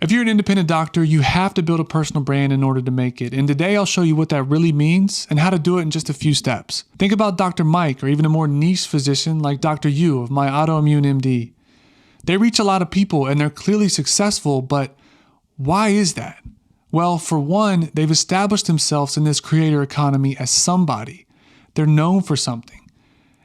If you're an independent doctor, you have to build a personal brand in order to make it. And today I'll show you what that really means and how to do it in just a few steps. Think about Dr. Mike, or even a more niche physician like Dr. Yu of My Autoimmune MD. They reach a lot of people and they're clearly successful, but why is that? Well, for one, they've established themselves in this creator economy as somebody. They're known for something.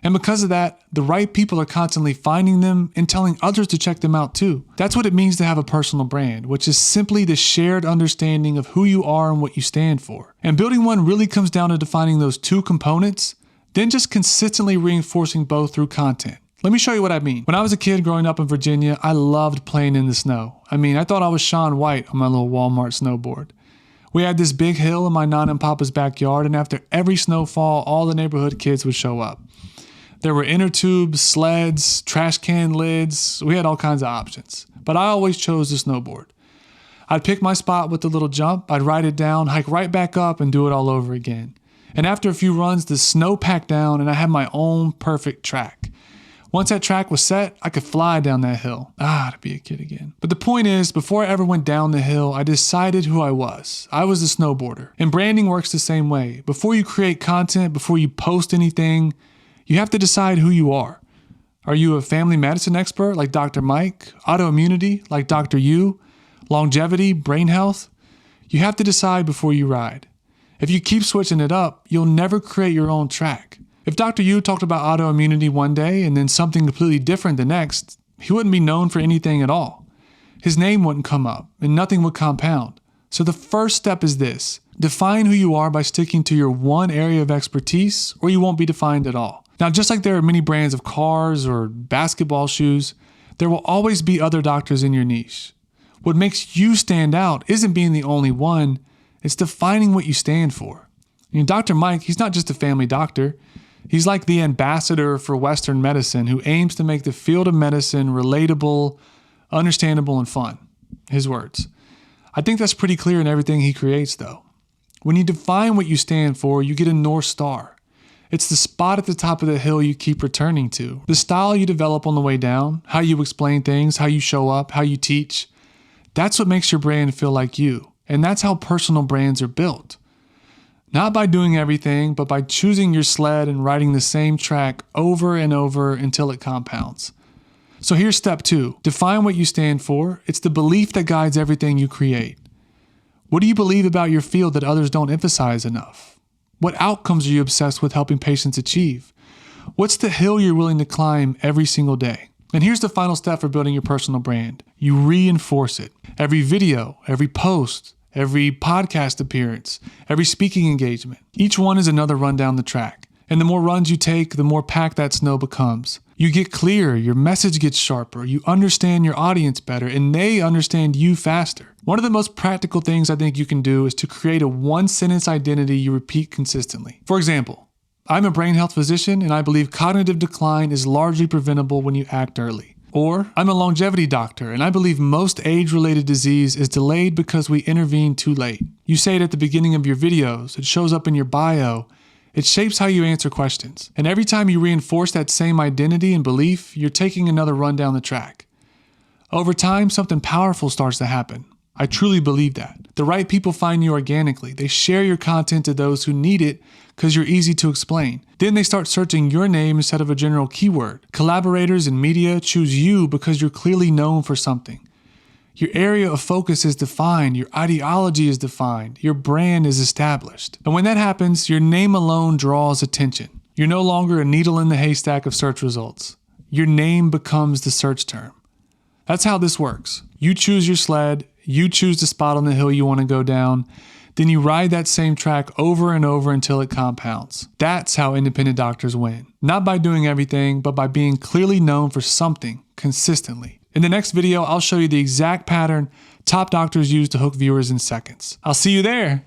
And because of that, the right people are constantly finding them and telling others to check them out too. That's what it means to have a personal brand, which is simply the shared understanding of who you are and what you stand for. And building one really comes down to defining those two components, then just consistently reinforcing both through content. Let me show you what I mean. When I was a kid growing up in Virginia, I loved playing in the snow. I thought I was Shaun White on my little Walmart snowboard. We had this big hill in my Nana and Papa's backyard, and after every snowfall, all the neighborhood kids would show up. There were inner tubes, sleds, trash can lids. We had all kinds of options. But I always chose the snowboard. I'd pick my spot with the little jump, I'd ride it down, hike right back up, and do it all over again. And after a few runs, the snow packed down and I had my own perfect track. Once that track was set, I could fly down that hill. To be a kid again. But the point is, before I ever went down the hill, I decided who I was. I was a snowboarder. And branding works the same way. Before you create content, before you post anything, you have to decide who you are. Are you a family medicine expert like Dr. Mike? Autoimmunity like Dr. Yu? Longevity? Brain health? You have to decide before you ride. If you keep switching it up, you'll never create your own track. If Dr. Yu talked about autoimmunity one day and then something completely different the next, he wouldn't be known for anything at all. His name wouldn't come up and nothing would compound. So the first step is this. Define who you are by sticking to your one area of expertise, or you won't be defined at all. Now, just like there are many brands of cars or basketball shoes, there will always be other doctors in your niche. What makes you stand out isn't being the only one, it's defining what you stand for. Dr. Mike, he's not just a family doctor. He's like the ambassador for Western medicine who aims to make the field of medicine relatable, understandable, and fun. His words. I think that's pretty clear in everything he creates, though. When you define what you stand for, you get a North Star. It's the spot at the top of the hill you keep returning to. The style you develop on the way down, how you explain things, how you show up, how you teach. That's what makes your brand feel like you. And that's how personal brands are built. Not by doing everything, but by choosing your sled and riding the same track over and over until it compounds. So here's step 2. Define what you stand for. It's the belief that guides everything you create. What do you believe about your field that others don't emphasize enough? What outcomes are you obsessed with helping patients achieve? What's the hill you're willing to climb every single day? And here's the final step for building your personal brand. You reinforce it. Every video, every post, every podcast appearance, every speaking engagement. Each one is another run down the track. And the more runs you take, the more packed that snow becomes. You get clearer, your message gets sharper, you understand your audience better, and they understand you faster. One of the most practical things I think you can do is to create a one-sentence identity you repeat consistently. For example, I'm a brain health physician and I believe cognitive decline is largely preventable when you act early. Or, I'm a longevity doctor and I believe most age-related disease is delayed because we intervene too late. You say it at the beginning of your videos, it shows up in your bio, it shapes how you answer questions. And every time you reinforce that same identity and belief, you're taking another run down the track. Over time, something powerful starts to happen. I truly believe that. The right people find you organically. They share your content to those who need it because you're easy to explain. Then they start searching your name instead of a general keyword. Collaborators and media choose you because you're clearly known for something. Your area of focus is defined, your ideology is defined, your brand is established. And when that happens, your name alone draws attention. You're no longer a needle in the haystack of search results. Your name becomes the search term. That's how this works. You choose your sled, you choose the spot on the hill you want to go down, then you ride that same track over and over until it compounds. That's how independent doctors win. Not by doing everything, but by being clearly known for something consistently. In the next video, I'll show you the exact pattern top doctors use to hook viewers in seconds. I'll see you there.